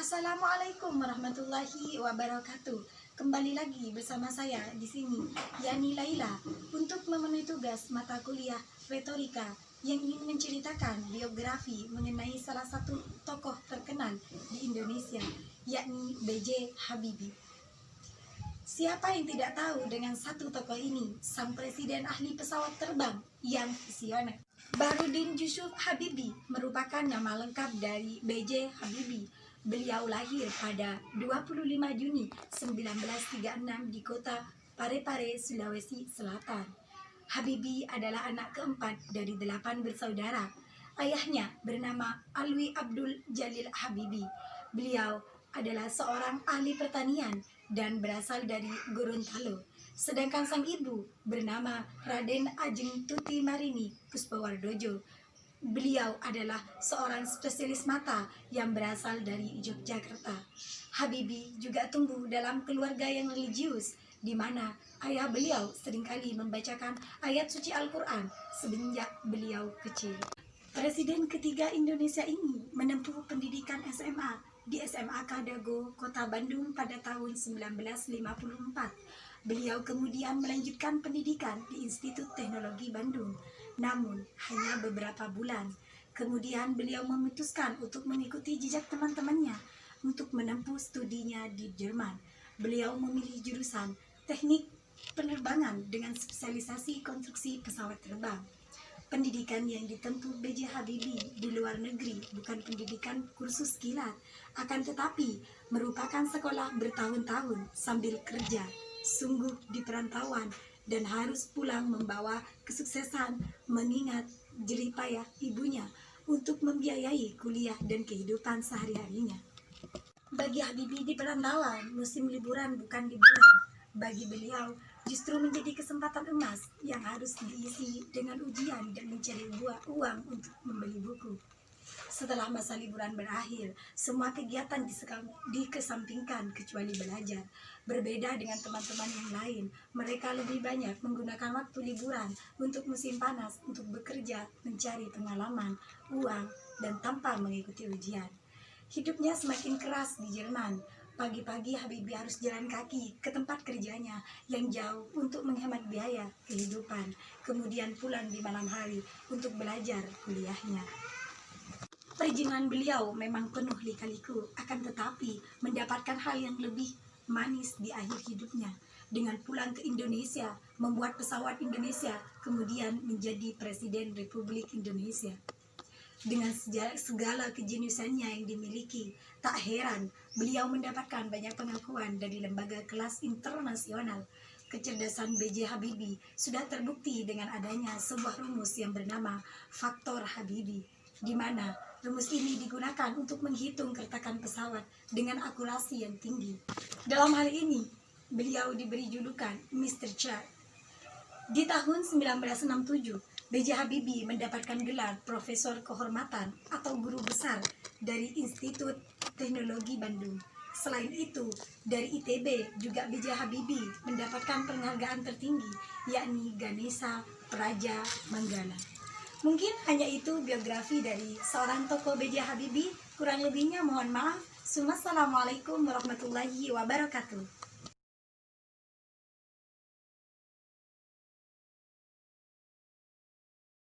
Assalamualaikum warahmatullahi wabarakatuh. Kembali lagi bersama saya di sini, Yani Laila, untuk memenuhi tugas mata kuliah retorika yang ingin menceritakan biografi mengenai salah satu tokoh terkenal di Indonesia, yakni B.J. Habibie. Siapa yang tidak tahu dengan satu tokoh ini, sang presiden ahli pesawat terbang yang visioner. Bahrudin Yusuf Habibie merupakan nama lengkap dari B.J. Habibie. Beliau lahir pada 25 Juni 1936 di kota Parepare, Sulawesi Selatan. Habibie adalah anak keempat dari 8 bersaudara. Ayahnya bernama Alwi Abdul Jalil Habibie. Beliau adalah seorang ahli pertanian dan berasal dari Gorontalo. Sedangkan sang ibu bernama Raden Ajeng Tuti Marini Puspawardojo. Beliau adalah seorang spesialis mata yang berasal dari Yogyakarta. Habibie juga tumbuh dalam keluarga yang religius, di mana ayah beliau seringkali membacakan ayat suci Al-Quran semenjak beliau kecil. Presiden ketiga Indonesia ini menempuh pendidikan SMA di SMA Kadago, Kota Bandung pada tahun 1954. Beliau kemudian melanjutkan pendidikan di Institut Teknologi Bandung, namun hanya beberapa bulan. Kemudian beliau memutuskan untuk mengikuti jejak teman-temannya untuk menempuh studinya di Jerman. Beliau memilih jurusan teknik penerbangan dengan spesialisasi konstruksi pesawat terbang. Pendidikan yang ditempuh B.J. Habibie di luar negeri bukan pendidikan kursus kilat, akan tetapi merupakan sekolah bertahun-tahun sambil kerja, sungguh di perantauan, dan harus pulang membawa kesuksesan mengingat jerih payah ibunya untuk membiayai kuliah dan kehidupan sehari-harinya. Bagi Habibie di perantauan, musim liburan bukan liburan. Bagi beliau justru menjadi kesempatan emas yang harus diisi dengan ujian dan mencari uang untuk membeli buku. Setelah masa liburan berakhir, semua kegiatan dikesampingkan kecuali belajar. Berbeda dengan teman-teman yang lain, mereka lebih banyak menggunakan waktu liburan untuk musim panas, untuk bekerja, mencari pengalaman, uang, dan tanpa mengikuti ujian. Hidupnya semakin keras di Jerman. Pagi-pagi Habibie harus jalan kaki ke tempat kerjanya yang jauh untuk menghemat biaya kehidupan. Kemudian pulang di malam hari untuk belajar kuliahnya. Perjuangan beliau memang penuh lika-liku, akan tetapi mendapatkan hal yang lebih manis di akhir hidupnya. Dengan pulang ke Indonesia, membuat pesawat Indonesia, kemudian menjadi Presiden Republik Indonesia. Dengan segala kejeniusannya yang dimiliki, tak heran beliau mendapatkan banyak pengakuan dari lembaga kelas internasional. Kecerdasan B.J. Habibie sudah terbukti dengan adanya sebuah rumus yang bernama faktor Habibie, di mana rumus ini digunakan untuk menghitung keretakan pesawat dengan akurasi yang tinggi. Dalam hal ini, beliau diberi julukan Mr. Chart. Di tahun 1967, B.J. Habibie mendapatkan gelar Profesor Kehormatan atau Guru Besar dari Institut Teknologi Bandung. Selain itu, dari ITB juga B.J. Habibie mendapatkan penghargaan tertinggi, yakni Ganesha Praja Manggala. Mungkin hanya itu biografi dari seorang tokoh B.J. Habibie. Kurang lebihnya mohon maaf. Wassalamualaikum warahmatullahi wabarakatuh.